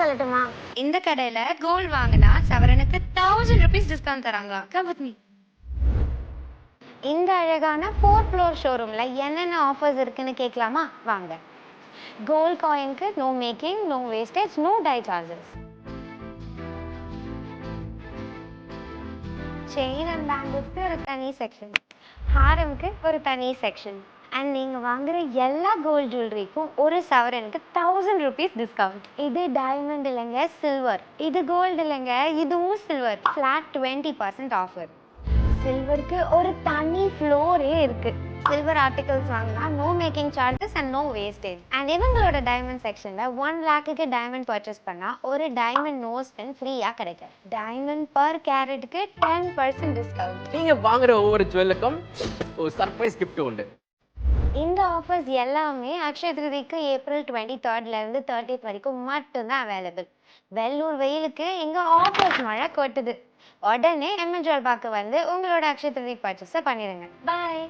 சொல்லட்டுமா? இந்த கடையில கோல்ட் வாங்கினா சவரனுக்கு 1000 rupees டிஸ்கவுண்ட் தராங்க. Come with me. இந்த அழகான 4th ஃப்ளோர் ஷோரூம்ல என்னென்ன ஆஃபர்ஸ் இருக்குன்னு கேட்கலாமா? வாங்க. கோல்ட் காயினுக்கு no making, no wastage, no die charges. Chain and பேங்கிள்ஸ்க்கு ஒரு தனி செக்ஷன், ஹாரம்க்கு ஒரு தனி செக்ஷன், அண்ட் நீங்கள் வாங்குற எல்லா கோல்ட் ஜுவல்லரிக்கும் ஒரு சவரனுக்கு 1000 rupees டிஸ்கவுண்ட். இது டைமண்ட் இல்லைங்க, சில்வர். இது கோல்டு இல்லைங்க, இதுவும் சில்வர். Flat 20% offer. சில்வருக்கு ஒரு தனி ஃப்ளோரே இருக்கு. சில்வர் ஆர்டிகல்ஸ் வாங்கினா no making charges and no wastage. And இவங்களோட டைமண்ட் செக்ஷன்ல 1 lakhக்கு டைமண்ட் பர்ச்சேஸ் பண்ணா ஒரு டைமண்ட் நோஸ் பின் ஃப்ரீயா கிடைக்கும். டைமண்ட் பர் கேரட்டுக்கு 10% டிஸ்கவுண்ட். நீங்க வாங்குற ஒவ்வொரு ஜுவல்லுக்கும் ஒரு சர்ப்ரைஸ் gift உண்டு. இந்த ஆஃபர்ஸ் எல்லாமே அக்ஷய திருதிக்கு ஏப்ரல் 23rd இருந்து 30th வரைக்கும் மட்டும்தான் அவைலபிள். வெள்ளூர் வெயிலுக்கு இங்க ஆஃபர்ஸ் மழை கொட்டுது. உடனே எம்என் ஜுவல் பார்க்க வந்து உங்களோட அக்ஷய திருதி பர்ச்சேஸை பண்ணிடுங்க. பாய்.